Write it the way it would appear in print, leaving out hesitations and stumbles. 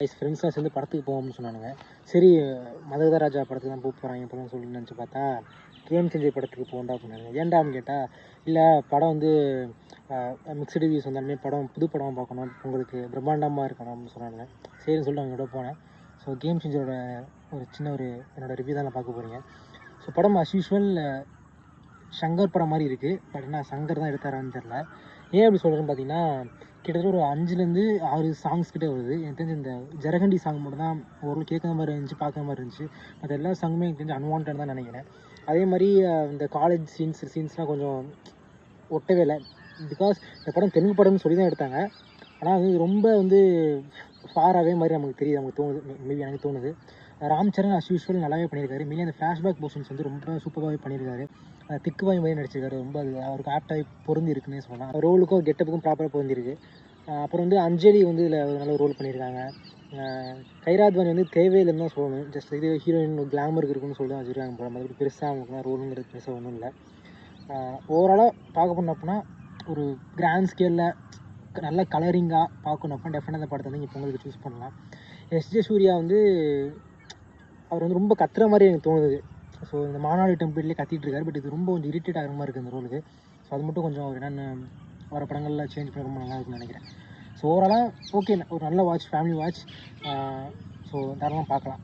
ஃப்ரெண்ட்ஸ்லாம் சேர்ந்து படத்துக்கு போவோம்னு சொன்னானுங்க. சரி மதகதராஜா படத்துக்கு தான் போகிறாங்க இப்போலாம் சொல்லி நினச்சி பார்த்தா கேம் செஞ்சு படத்துக்கு போகண்டா அப்படின்னாங்க. ஏன்டான்னு கேட்டால், இல்லை படம் வந்து மிக்சடு ரிவ்யூஸ் வந்தாலுமே படம் புது படம் பார்க்கணும், உங்களுக்கு பிரம்மாண்டமாக இருக்கணும் அப்படின்னு சொன்னாங்க. சரின்னு சொல்லிட்டு அவங்களோட போனேன். ஸோ கேம் செஞ்சரோட ஒரு சின்ன என்னோடய ரிவ்யூ தான் நான் பார்க்க போகிறீங்க. ஸோ படம் அஸ் யூஷுவல் சங்கர் படம் மாதிரி இருக்குது. பட் என்ன சங்கர் தான் எடுத்தாரான்னு தெரில. ஏன் அப்படி சொல்கிறேன்னு பார்த்தீங்கன்னா, கிட்டத்தட்ட ஒரு 5லேருந்து 6 சாங்ஸ் கிட்டே வருது. எனக்கு தெரிஞ்சு இந்த ஜரகண்டி சாங் மட்டும் தான் ஓரளவு கேட்குற மாதிரி இருந்துச்சு, பார்க்குற மாதிரி இருந்துச்சு. மற்ற எல்லா சாங்குமே எனக்கு தெரிஞ்சு அன்வான்ட் தான் நினைக்கிறேன். அதே மாதிரி இந்த காலேஜ் சீன்ஸ்லாம் கொஞ்சம் ஒட்டவே இல்லை. பிகாஸ் இந்த படம் தெலுங்கு படம்னு சொல்லி தான் எடுத்தாங்க. ஆனால் அது ரொம்ப ஃபாராகவே மாதிரி நமக்கு தெரியுது, நமக்கு தோணுது. மேபி எனக்கு தோணுது. ராம் சரண் அஸ் யூஷுவல் நல்லாவே பண்ணியிருக்காரு. மீனே அந்த ஃப்ளாஷ்பேக் போர்ஷன்ஸ் வந்து ரொம்ப சூப்பராகவே பண்ணியிருக்காரு. திக்குவாய் மாதிரி நடிச்சிருக்காரு. ரொம்ப அது அவருக்கு ஆப்டாகி பொருந்தி இருக்குன்னே சொல்லலாம். ரோலுக்கும் கெட்டப்புக்கும் ப்ராப்பராக பொருந்திருக்கு. அப்புறம் வந்து அஞ்சலி வந்து இதில் ஒரு நல்ல ரோல் பண்ணியிருக்காங்க. கைராத்வானி வந்து தேவையில்லைன்னு தான் சொல்லணும். ஜஸ்ட் இது ஹீரோயின் கிளாமருக்கு இருக்குன்னு சொல்லி தான் வச்சுருக்காங்க போல. மற்றபடி பெருசாக அவங்களுக்குலாம் ரோலுங்கிறது பெருசாக ஒன்றும் இல்லை. ஓவராலாக பார்க்க போனோம் அப்படின்னா ஒரு கிராண்ட் ஸ்கேலில் நல்ல கலரிங்காக பார்க்கணும் அப்படின்னா டெஃபினட்டாக அந்த படத்தை வந்து இங்கே பொங்கலுக்கு சூஸ் பண்ணலாம். எஸ்ஜே சூர்யா வந்து அவர் வந்து ரொம்ப கத்துற மாதிரி எனக்கு தோணுது. ஸோ இந்த மாநாடு டெம்பிள்லேயே கத்திட்டு இருக்காரு. பட் இது ரொம்ப கொஞ்சம் இரிட்டேட் ஆகிற மாதிரி இருக்குது இந்த ரோலுக்கு. ஸோ அது மட்டும் கொஞ்சம் அவர் என்னென்ன வர படங்களில் சேஞ்ச் பண்ண ரொம்ப நல்லா இருக்குன்னு நினைக்கிறேன். ஸோ ஓவராலாக ஓகே, ஒரு நல்ல வாட்ச், ஃபேமிலி வாட்ச். ஸோ தாராளமாக பார்க்கலாம்.